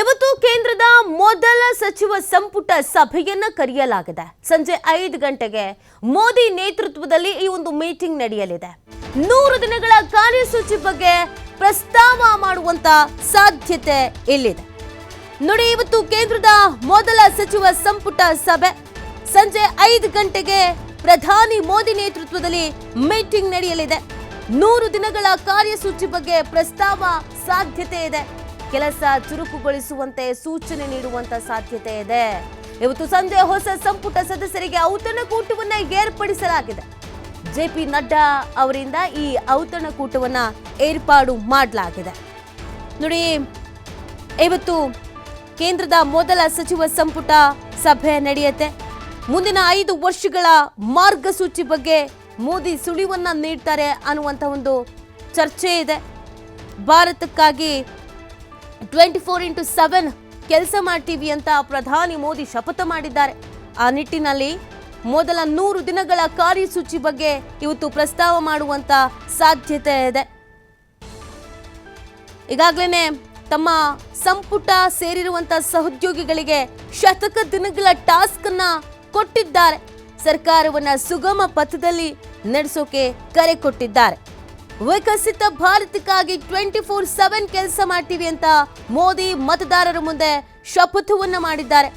ಇವತ್ತು ಕೇಂದ್ರದ ಮೊದಲ ಸಚಿವ ಸಂಪುಟ ಸಭೆಯನ್ನ ಕರೆಯಲಾಗಿದೆ. ಸಂಜೆ 5 ಗಂಟೆಗೆ ಮೋದಿ ನೇತೃತ್ವದಲ್ಲಿ ಈ ಒಂದು ಮೀಟಿಂಗ್ ನಡೆಯಲಿದೆ. 100 ದಿನಗಳ ಕಾರ್ಯಸೂಚಿ ಬಗ್ಗೆ ಪ್ರಸ್ತಾವ ಮಾಡುವಂತ ಸಾಧ್ಯತೆ ಇಲ್ಲಿದೆ. ನೋಡಿ, ಇವತ್ತು ಕೇಂದ್ರದ ಮೊದಲ ಸಚಿವ ಸಂಪುಟ ಸಭೆ ಸಂಜೆ 5 ಗಂಟೆಗೆ ಪ್ರಧಾನಿ ಮೋದಿ ನೇತೃತ್ವದಲ್ಲಿ ಮೀಟಿಂಗ್ ನಡೆಯಲಿದೆ. 100 ದಿನಗಳ ಕಾರ್ಯಸೂಚಿ ಬಗ್ಗೆ ಪ್ರಸ್ತಾವ ಸಾಧ್ಯತೆ ಇದೆ. ಕೆಲಸ ಚುರುಕುಗೊಳಿಸುವಂತೆ ಸೂಚನೆ ನೀಡುವಂತ ಸಾಧ್ಯತೆ ಇದೆ. ಇವತ್ತು ಸಂಜೆ ಹೊಸ ಸಂಪುಟ ಸದಸ್ಯರಿಗೆ ಔತಣಕೂಟವನ್ನ ಏರ್ಪಡಿಸಲಾಗಿದೆ. ಜೆಪಿ ನಡ್ಡಾ ಅವರಿಂದ ಈ ಔತಣಕೂಟವನ್ನ ಏರ್ಪಾಡು ಮಾಡಲಾಗಿದೆ. ನೋಡಿ, ಇವತ್ತು ಕೇಂದ್ರದ ಮೊದಲ ಸಚಿವ ಸಂಪುಟ ಸಭೆ ನಡೆಯುತ್ತೆ. ಮುಂದಿನ 5 ವರ್ಷಗಳ ಮಾರ್ಗಸೂಚಿ ಬಗ್ಗೆ ಮೋದಿ ಸುಳಿವನ್ನ ನೀಡ್ತಾರೆ ಅನ್ನುವಂಥ ಒಂದು ಚರ್ಚೆ ಇದೆ. ಭಾರತಕ್ಕಾಗಿ 24x7 ಕೆಲಸ ಮಾಡ್ತೀವಿ ಅಂತ ಪ್ರಧಾನಿ ಮೋದಿ ಶಪಥ ಮಾಡಿದ್ದಾರೆ. ಆ ನಿಟ್ಟಿನಲ್ಲಿ ಮೊದಲ 100 ದಿನಗಳ ಕಾರ್ಯಸೂಚಿ ಬಗ್ಗೆ ಇವತ್ತು ಪ್ರಸ್ತಾವ ಮಾಡುವಂತ ಸಾಧ್ಯತೆ ಇದೆ. ಈಗಾಗಲೇ ತಮ್ಮ ಸಂಪುಟ ಸೇರಿರುವಂತ ಸಹೋದ್ಯೋಗಿಗಳಿಗೆ ಶತಕ ದಿನಗಳ ಟಾಸ್ಕ್ ಅನ್ನ ಕೊಟ್ಟಿದ್ದಾರೆ. ಸರ್ಕಾರವನ್ನ ಸುಗಮ ಪಥದಲ್ಲಿ ನಡೆಸೋಕೆ ಕರೆ ಕೊಟ್ಟಿದ್ದಾರೆ. ವಿಕಸಿತ ಭಾರತಕ್ಕಾಗಿ 24x7 ಕೆಲಸ ಮಾಡ್ತೀವಿ ಅಂತ ಮೋದಿ ಮತದಾರರ ಮುಂದೆ ಶಪಥವನ್ನ ಮಾಡಿದ್ದಾರೆ.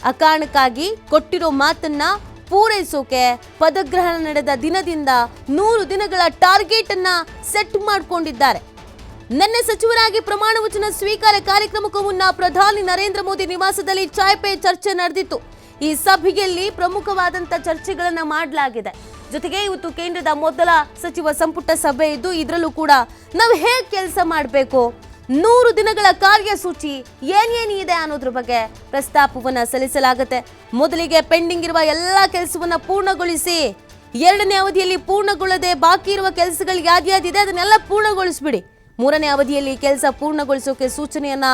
ಆ ಕಾರಣಕ್ಕಾಗಿ ಕೊಟ್ಟಿರೋ ಮಾತನ್ನ ಪೂರೈಸೋಕೆ ಪದಗ್ರಹಣ ನಡೆದ ದಿನದಿಂದ 100 ದಿನಗಳ ಟಾರ್ಗೆಟ್ ಅನ್ನ ಸೆಟ್ ಮಾಡಿಕೊಂಡಿದ್ದಾರೆ. ನಿನ್ನೆ ಸಚಿವರಾಗಿ ಪ್ರಮಾಣ ವಚನ ಸ್ವೀಕಾರ ಕಾರ್ಯಕ್ರಮಕ್ಕೂ ಮುನ್ನ ಪ್ರಧಾನಿ ನರೇಂದ್ರ ಮೋದಿ ನಿವಾಸದಲ್ಲಿ ಚಾಯ್ ಪೇ ಚರ್ಚೆ ನಡೆದಿತ್ತು. ಈ ಸಭೆಯಲ್ಲಿ ಪ್ರಮುಖವಾದಂತ ಚರ್ಚೆಗಳನ್ನ ಮಾಡಲಾಗಿದೆ. ಜೊತೆಗೆ ಇವತ್ತು ಕೇಂದ್ರದ ಮೊದಲ ಸಚಿವ ಸಂಪುಟ ಸಭೆ ಇದ್ದು ಇದರಲ್ಲೂ ಕೂಡ ನಾವು ಹೇಗೆ ಕೆಲಸ ಮಾಡಬೇಕು, 100 ದಿನಗಳ ಕಾರ್ಯಸೂಚಿ ಏನೇನಿದೆ ಅನ್ನೋದ್ರ ಬಗ್ಗೆ ಪ್ರಸ್ತಾಪವನ್ನ ಸಲ್ಲಿಸಲಾಗುತ್ತೆ. ಮೊದಲಿಗೆ ಪೆಂಡಿಂಗ್ ಇರುವ ಎಲ್ಲ ಕೆಲಸವನ್ನ ಪೂರ್ಣಗೊಳಿಸಿ, 2ನೇ ಅವಧಿಯಲ್ಲಿ ಪೂರ್ಣಗೊಳ್ಳದೆ ಬಾಕಿ ಇರುವ ಕೆಲಸಗಳು ಯಾವ್ಯಾವ್ದಿದೆ ಅದನ್ನೆಲ್ಲ ಪೂರ್ಣಗೊಳಿಸ್ಬಿಡಿ. 3ನೇ ಅವಧಿಯಲ್ಲಿ ಕೆಲಸ ಪೂರ್ಣಗೊಳಿಸೋಕೆ ಸೂಚನೆಯನ್ನ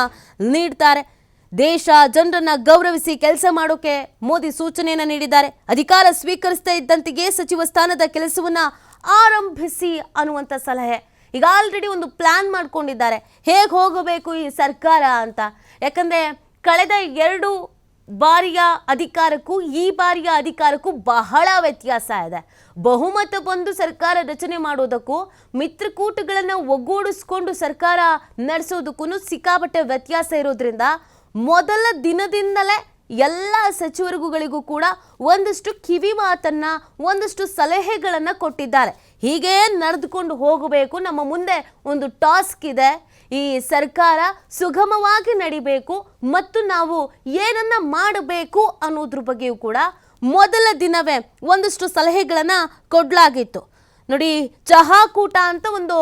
ನೀಡ್ತಾರೆ. ದೇಶ ಜನರನ್ನ ಗೌರವಿಸಿ ಕೆಲಸ ಮಾಡೋಕೆ ಮೋದಿ ಸೂಚನೆಯನ್ನ ನೀಡಿದ್ದಾರೆ. ಅಧಿಕಾರ ಸ್ವೀಕರಿಸ್ತಾ ಇದ್ದಂತೆಯೇ ಸಚಿವ ಸ್ಥಾನದ ಕೆಲಸವನ್ನ ಆರಂಭಿಸಿ ಅನ್ನುವಂಥ ಸಲಹೆ. ಈಗ ಆಲ್ರೆಡಿ ಒಂದು ಪ್ಲಾನ್ ಮಾಡ್ಕೊಂಡಿದ್ದಾರೆ ಹೇಗೆ ಹೋಗಬೇಕು ಈ ಸರ್ಕಾರ ಅಂತ. ಯಾಕಂದ್ರೆ ಕಳೆದ 2 ಬಾರಿಯ ಅಧಿಕಾರಕ್ಕೂ ಈ ಬಾರಿಯ ಅಧಿಕಾರಕ್ಕೂ ಬಹಳ ವ್ಯತ್ಯಾಸ ಇದೆ. ಬಹುಮತ ಬಂದು ಸರ್ಕಾರ ರಚನೆ ಮಾಡೋದಕ್ಕೂ ಮಿತ್ರಕೂಟಗಳನ್ನು ಒಗ್ಗೂಡಿಸ್ಕೊಂಡು ಸರ್ಕಾರ ನಡೆಸೋದಕ್ಕೂ ಸಿಕ್ಕಾಪಟ್ಟೆ ವ್ಯತ್ಯಾಸ ಇರೋದ್ರಿಂದ ಮೊದಲ ದಿನದಿಂದಲೇ ಎಲ್ಲ ಸಚಿವರುಗಳಿಗೂ ಕೂಡ ಒಂದಷ್ಟು ಕಿವಿ ಮಾತನ್ನ, ಒಂದಷ್ಟು ಸಲಹೆಗಳನ್ನ ಕೊಟ್ಟಿದ್ದಾರೆ. ಹೀಗೆ ನಡೆದುಕೊಂಡು ಹೋಗಬೇಕು, ನಮ್ಮ ಮುಂದೆ ಒಂದು ಟಾಸ್ಕ್ ಇದೆ, ಈ ಸರ್ಕಾರ ಸುಗಮವಾಗಿ ನಡಿಬೇಕು ಮತ್ತು ನಾವು ಏನನ್ನ ಮಾಡಬೇಕು ಅನ್ನೋದ್ರ ಬಗ್ಗೆಯೂ ಕೂಡ ಮೊದಲ ದಿನವೇ ಒಂದಷ್ಟು ಸಲಹೆಗಳನ್ನ ಕೊಡಲಾಗಿತ್ತು. ನೋಡಿ, ಚಹಾ ಕೂಟ ಅಂತ ಒಂದು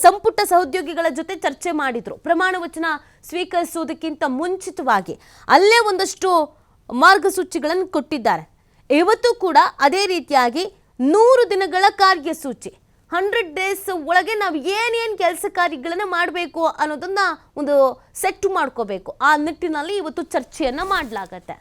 ಸಂಪುಟ ಸಹೋದ್ಯೋಗಿಗಳ ಜೊತೆ ಚರ್ಚೆ ಮಾಡಿದ್ರು. ಪ್ರಮಾಣ ವಚನ ಸ್ವೀಕರಿಸುವುದಕ್ಕಿಂತ ಮುಂಚಿತವಾಗಿ ಅಲ್ಲೇ ಒಂದಷ್ಟು ಮಾರ್ಗಸೂಚಿಗಳನ್ನು ಕೊಟ್ಟಿದ್ದಾರೆ. ಇವತ್ತು ಕೂಡ ಅದೇ ರೀತಿಯಾಗಿ 100 ದಿನಗಳ ಕಾರ್ಯಸೂಚಿ, 100 ಡೇಸ್ ಒಳಗೆ ನಾವು ಏನೇನು ಕೆಲಸ ಕಾರ್ಯಗಳನ್ನು ಮಾಡಬೇಕು ಅನ್ನೋದನ್ನ ಒಂದು ಸೆಟ್ ಮಾಡ್ಕೋಬೇಕು. ಆ ನಿಟ್ಟಿನಲ್ಲಿ ಇವತ್ತು ಚರ್ಚೆಯನ್ನ ಮಾಡಲಾಗತ್ತೆ.